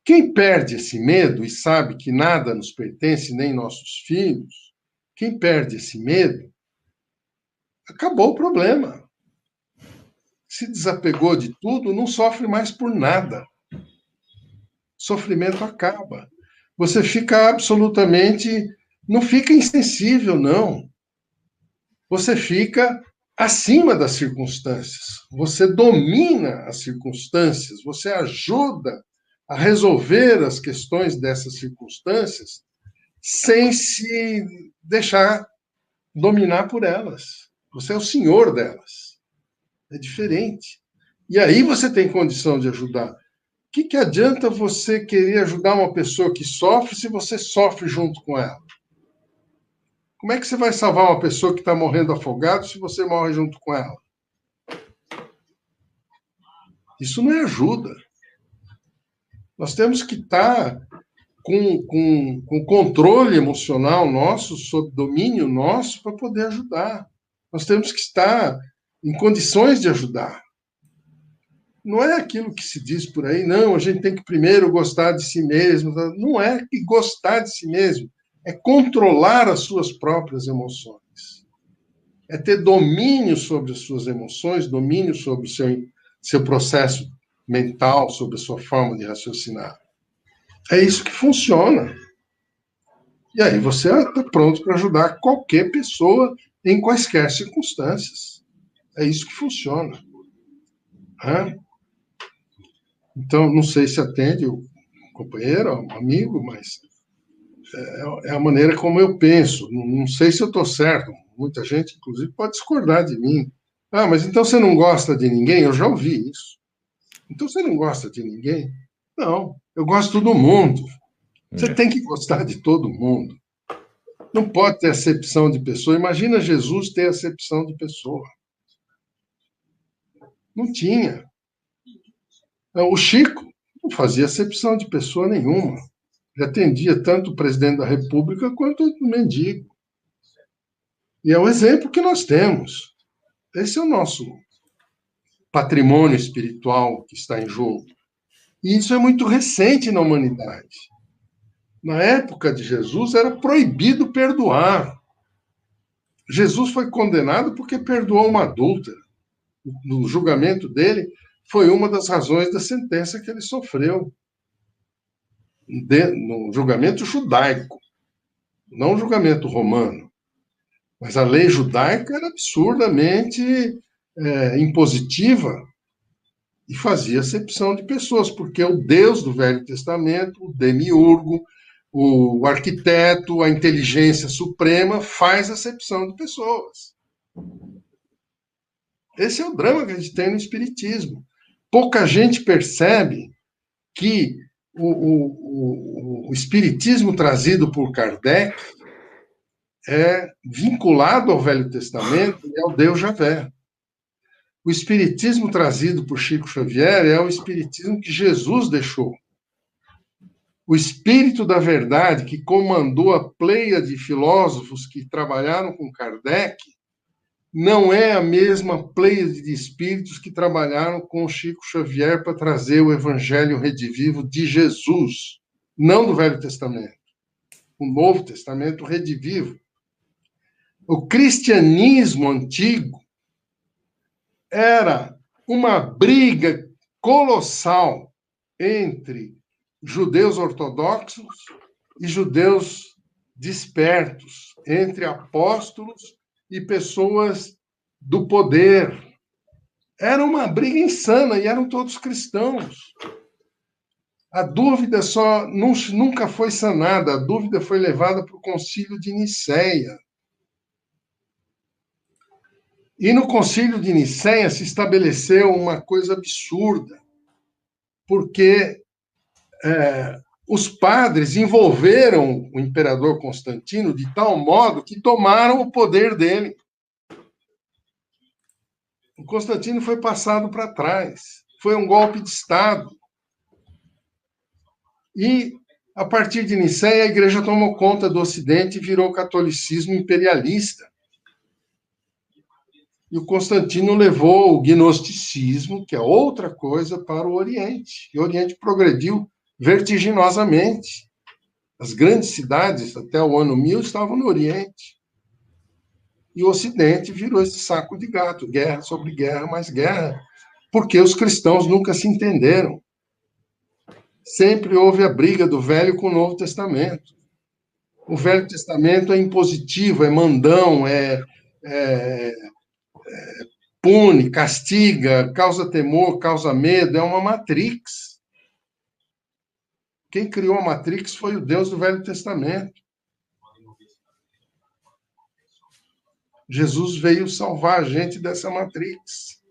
Quem perde esse medo e sabe que nada nos pertence, nem nossos filhos, quem perde esse medo, acabou o problema. Se desapegou de tudo, não sofre mais por nada. Sofrimento acaba. Você fica absolutamente... Não fica insensível, não. Você fica acima das circunstâncias. Você domina as circunstâncias. Você ajuda a resolver as questões dessas circunstâncias sem se deixar dominar por elas. Você é o senhor delas. É diferente. E aí você tem condição de ajudar. O que adianta você querer ajudar uma pessoa que sofre se você sofre junto com ela? Como é que você vai salvar uma pessoa que está morrendo afogada se você morre junto com ela? Isso não é ajuda. Nós temos que estar com controle emocional nosso, sob domínio nosso, para poder ajudar. Nós temos que estar em condições de ajudar. Não é aquilo que se diz por aí, não, a gente tem que primeiro gostar de si mesmo. Não é que gostar de si mesmo, é controlar as suas próprias emoções. É ter domínio sobre as suas emoções, domínio sobre o seu processo mental, sobre a sua forma de raciocinar. É isso que funciona. E aí você está pronto para ajudar qualquer pessoa em quaisquer circunstâncias. É isso que funciona. Então, não sei se atende o companheiro, o amigo, mas é a maneira como eu penso. Não sei se eu estou certo. Muita gente, inclusive, pode discordar de mim. Ah, mas então você não gosta de ninguém? Eu já ouvi isso. Então você não gosta de ninguém? Não, eu gosto do mundo. Você tem que gostar de todo mundo. Não pode ter acepção de pessoa. Imagina Jesus ter acepção de pessoa. Não tinha. O Chico não fazia acepção de pessoa nenhuma. Ele atendia tanto o presidente da República quanto o mendigo. E é o exemplo que nós temos. Esse é o nosso patrimônio espiritual que está em jogo. E isso é muito recente na humanidade. Na época de Jesus, era proibido perdoar. Jesus foi condenado porque perdoou uma adúltera. No julgamento dele, foi uma das razões da sentença que ele sofreu. No julgamento judaico, não julgamento romano. Mas a lei judaica era absurdamente impositiva e fazia acepção de pessoas, porque o Deus do Velho Testamento, o demiurgo, o arquiteto, a inteligência suprema, faz acepção de pessoas. Esse é o drama que a gente tem no Espiritismo. Pouca gente percebe que o Espiritismo trazido por Kardec é vinculado ao Velho Testamento e ao Deus Javé. O Espiritismo trazido por Chico Xavier é o Espiritismo que Jesus deixou. O Espírito da Verdade, que comandou a pleia de filósofos que trabalharam com Kardec, não é a mesma pleia de espíritos que trabalharam com Chico Xavier para trazer o Evangelho redivivo de Jesus, não do Velho Testamento. O Novo Testamento redivivo. O cristianismo antigo era uma briga colossal entre judeus ortodoxos e judeus despertos, entre apóstolos e pessoas do poder. Era uma briga insana e eram todos cristãos. A dúvida nunca foi sanada, a dúvida foi levada para o Concílio de Nicéia. E no Concílio de Nicéia se estabeleceu uma coisa absurda, porque os padres envolveram o imperador Constantino de tal modo que tomaram o poder dele. O Constantino foi passado para trás. Foi um golpe de Estado. E, a partir de Nicéia, a igreja tomou conta do Ocidente e virou catolicismo imperialista. E o Constantino levou o gnosticismo, que é outra coisa, para o Oriente. E o Oriente progrediu vertiginosamente. As grandes cidades, até o ano 1000, estavam no Oriente. E o Ocidente virou esse saco de gato, guerra sobre guerra, mais guerra, porque os cristãos nunca se entenderam. Sempre houve a briga do Velho com o Novo Testamento. O Velho Testamento é impositivo, é mandão, pune, castiga, causa temor, causa medo, é uma matrix. Quem criou a matrix foi o Deus do Velho Testamento. Jesus veio salvar a gente dessa matrix.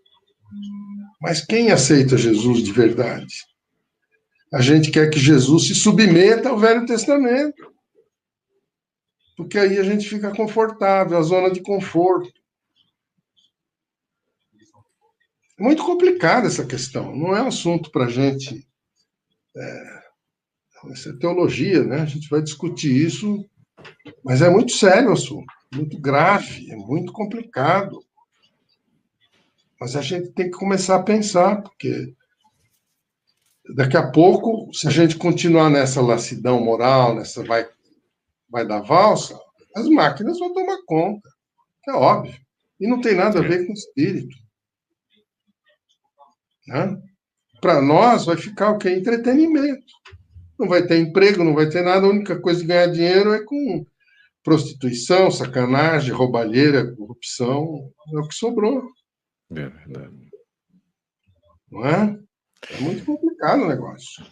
Mas quem aceita Jesus de verdade? A gente quer que Jesus se submeta ao Velho Testamento. Porque aí a gente fica confortável, a zona de conforto. É muito complicada essa questão. Não é um assunto para a gente... Isso é teologia, né? A gente vai discutir isso, mas é muito sério o assunto, muito grave, é muito complicado. Mas a gente tem que começar a pensar, porque daqui a pouco, se a gente continuar nessa lassidão moral, nessa vai dar valsa, as máquinas vão tomar conta. É óbvio. E não tem nada a ver com espírito. Né? Para nós, vai ficar o quê? Entretenimento. Não vai ter emprego, não vai ter nada. A única coisa de ganhar dinheiro é com prostituição, sacanagem, roubalheira, corrupção. É o que sobrou. É verdade. Não é? É muito complicado o negócio.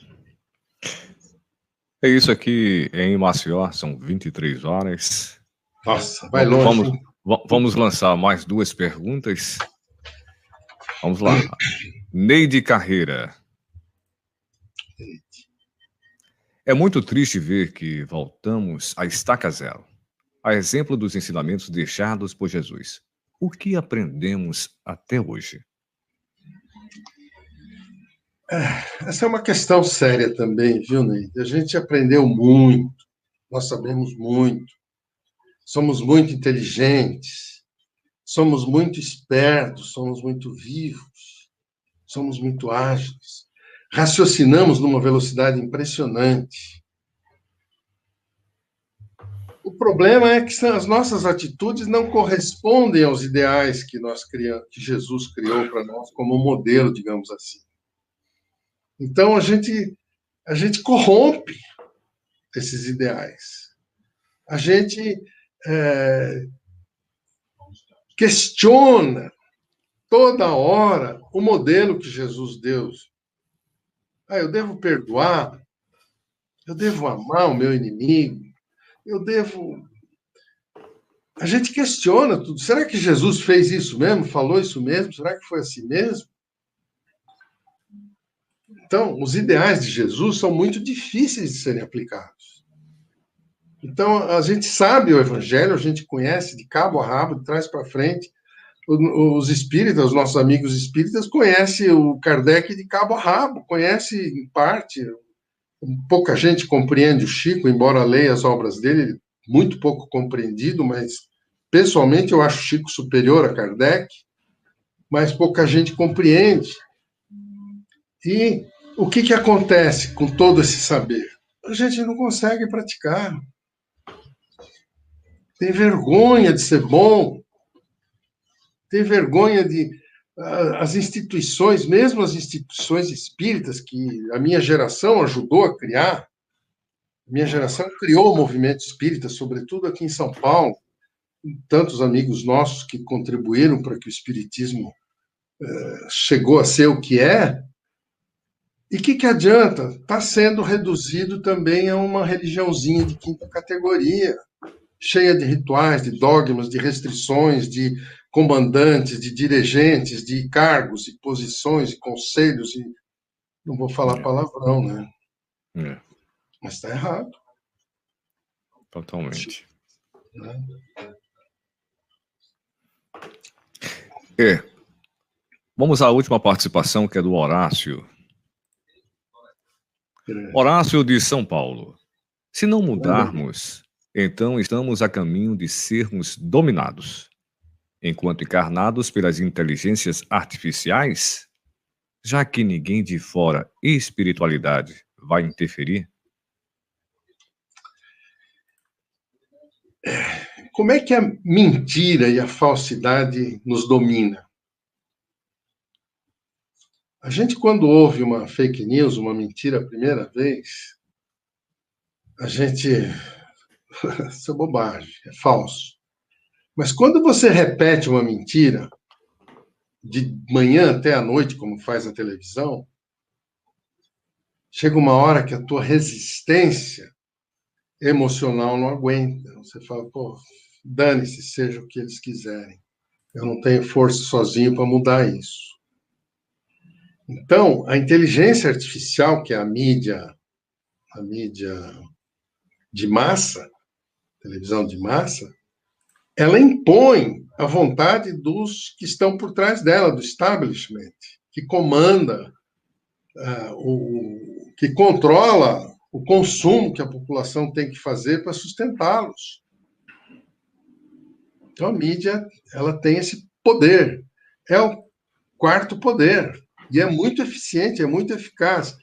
É isso aqui em Maceió, são 23 horas. Nossa, vai longe. Vamos lançar mais duas perguntas. Vamos lá. Neide Carreira. É muito triste ver que voltamos à estaca zero, a exemplo dos ensinamentos deixados por Jesus. O que aprendemos até hoje? Essa é uma questão séria também, viu, Neide? A gente aprendeu muito, nós sabemos muito, somos muito inteligentes, somos muito espertos, somos muito vivos, somos muito ágeis, raciocinamos numa velocidade impressionante. O problema é que as nossas atitudes não correspondem aos ideais que que Jesus criou para nós como modelo, digamos assim. Então a gente corrompe esses ideais. A gente questiona toda hora o modelo que Jesus deu. Eu devo perdoar, eu devo amar o meu inimigo, eu devo a gente questiona tudo. Será que Jesus fez isso mesmo? Falou isso mesmo? Será que foi assim mesmo? Então, os ideais de Jesus são muito difíceis de serem aplicados. Então, a gente sabe o Evangelho, a gente conhece de cabo a rabo, de trás para frente. Os espíritas, os nossos amigos espíritas, conhecem o Kardec de cabo a rabo, conhece em parte. Pouca gente compreende o Chico, embora leia as obras dele, muito pouco compreendido, mas pessoalmente eu acho o Chico superior a Kardec, mas pouca gente compreende. E o que acontece com todo esse saber? A gente não consegue praticar. Tem vergonha de ser bom, tem vergonha de. As instituições, mesmo as instituições espíritas, que a minha geração ajudou a criar, minha geração criou o movimento espírita, sobretudo aqui em São Paulo, tantos amigos nossos que contribuíram para que o espiritismo chegou a ser o que é. E o que adianta? Está sendo reduzido também a uma religiãozinha de quinta categoria, cheia de rituais, de dogmas, de restrições, de comandantes, de dirigentes, de cargos, de posições, de conselhos. E não vou falar palavrão, né? Mas está errado. Totalmente. Vamos à última participação, que é do Horácio. Horácio de São Paulo. Se não mudarmos, então estamos a caminho de sermos dominados, enquanto encarnados pelas inteligências artificiais, já que ninguém de fora e espiritualidade vai interferir? Como é que a mentira e a falsidade nos domina? A gente, quando ouve uma fake news, uma mentira a primeira vez, a gente... Isso é bobagem, é falso. Mas quando você repete uma mentira, de manhã até a noite, como faz a televisão, chega uma hora que a tua resistência emocional não aguenta. Você fala, pô, dane-se, seja o que eles quiserem. Eu não tenho força sozinho para mudar isso. Então, a inteligência artificial, que é a mídia de massa, televisão de massa, ela impõe a vontade dos que estão por trás dela, do establishment, que comanda, que controla o consumo que a população tem que fazer para sustentá-los. Então, a mídia, ela tem esse poder. É o quarto poder. E é muito eficiente, é muito eficaz.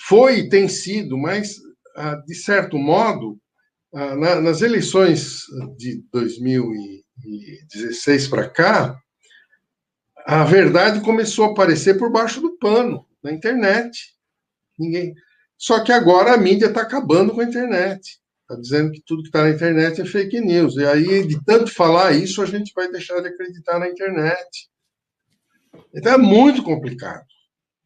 Foi e tem sido, mas, de certo modo, nas eleições de 2016 para cá, a verdade começou a aparecer por baixo do pano, na internet. Só que agora a mídia está acabando com a internet. Está dizendo que tudo que está na internet é fake news. E aí, de tanto falar isso, a gente vai deixar de acreditar na internet. Então é muito complicado.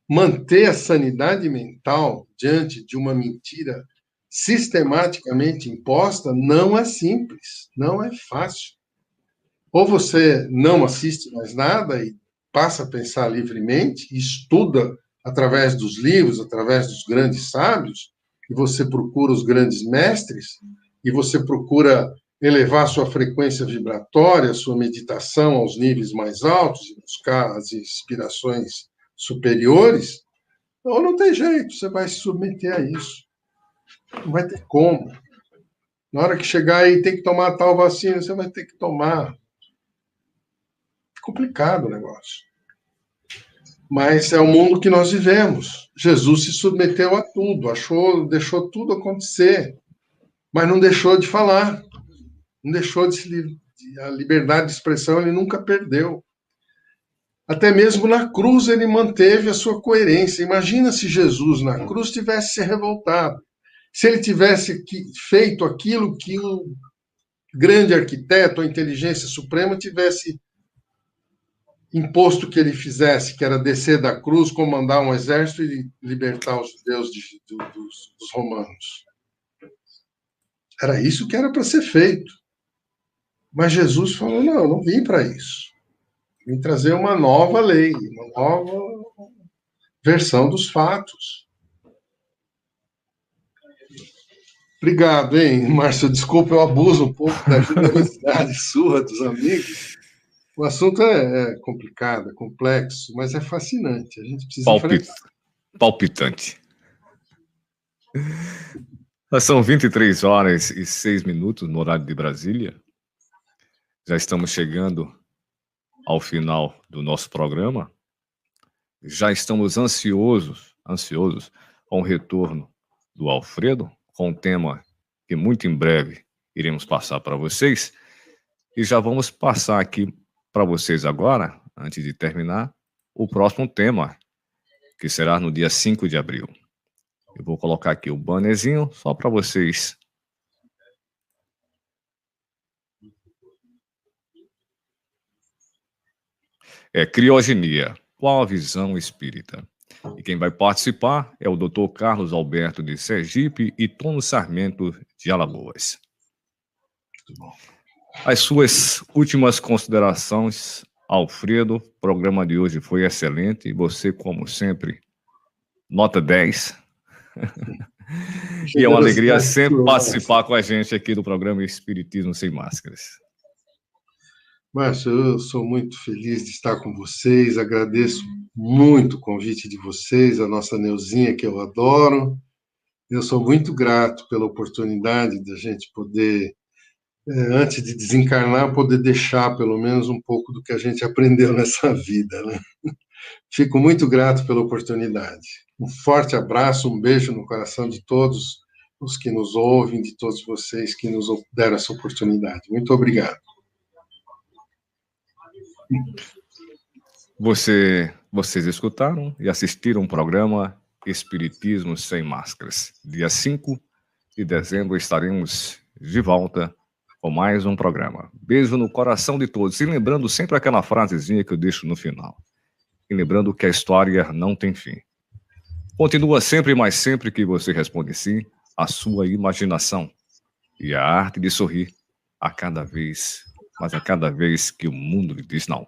Manter a sanidade mental diante de uma mentira sistematicamente imposta não é simples, não é fácil. Ou você não assiste mais nada e passa a pensar livremente, estuda através dos livros, através dos grandes sábios, e você procura os grandes mestres, e você procura elevar sua frequência vibratória, sua meditação aos níveis mais altos, e buscar as inspirações superiores, ou não tem jeito, você vai se submeter a isso. Não vai ter como. Na hora que chegar aí tem que tomar tal vacina, você vai ter que tomar. Complicado o negócio. Mas é o mundo que nós vivemos. Jesus se submeteu a tudo, deixou tudo acontecer, mas não deixou de falar, não deixou a liberdade de expressão ele nunca perdeu. Até mesmo na cruz ele manteve a sua coerência. Imagina se Jesus na cruz tivesse se revoltado, se ele tivesse feito aquilo que o grande arquiteto, a inteligência suprema, tivesse imposto que ele fizesse, que era descer da cruz, comandar um exército e libertar os judeus dos romanos. Era isso que era para ser feito. Mas Jesus falou: não, eu não vim para isso. Vim trazer uma nova lei, uma nova versão dos fatos. Obrigado, hein, Márcio? Desculpa, eu abuso um pouco da generosidade sua, dos amigos. O assunto é complicado, é complexo, mas é fascinante. A gente precisa enfrentar. Palpitante. São 23h06 no horário de Brasília. Já estamos chegando ao final do nosso programa. Já estamos ansiosos com o retorno do Alfredo, com um tema que muito em breve iremos passar para vocês. E já vamos passar aqui para vocês agora, antes de terminar, o próximo tema, que será no dia 5 de abril. Eu vou colocar aqui o bannerzinho só para vocês. Criogenia. Qual a visão espírita? E quem vai participar é o Dr. Carlos Alberto de Sergipe e Tono Sarmento de Alagoas. As suas últimas considerações, Alfredo. O programa de hoje foi excelente e você, como sempre, nota 10. E é uma alegria sempre participar com a gente aqui do programa Espiritismo Sem Máscaras. Márcio, eu sou muito feliz de estar com vocês, agradeço muito o convite de vocês, a nossa Neuzinha, que eu adoro. Eu sou muito grato pela oportunidade de a gente poder, antes de desencarnar, poder deixar pelo menos um pouco do que a gente aprendeu nessa vida, né? Fico muito grato pela oportunidade. Um forte abraço, um beijo no coração de todos os que nos ouvem, de todos vocês que nos deram essa oportunidade. Muito obrigado. Vocês escutaram e assistiram o programa Espiritismo Sem Máscaras. Dia 5 de dezembro estaremos de volta com mais um programa. Beijo no coração de todos. E lembrando sempre aquela frasezinha que eu deixo no final. E lembrando que a história não tem fim. Continua sempre e mais sempre que você responde sim, a sua imaginação e a arte de sorrir a cada vez, mas a cada vez que o mundo lhe diz não.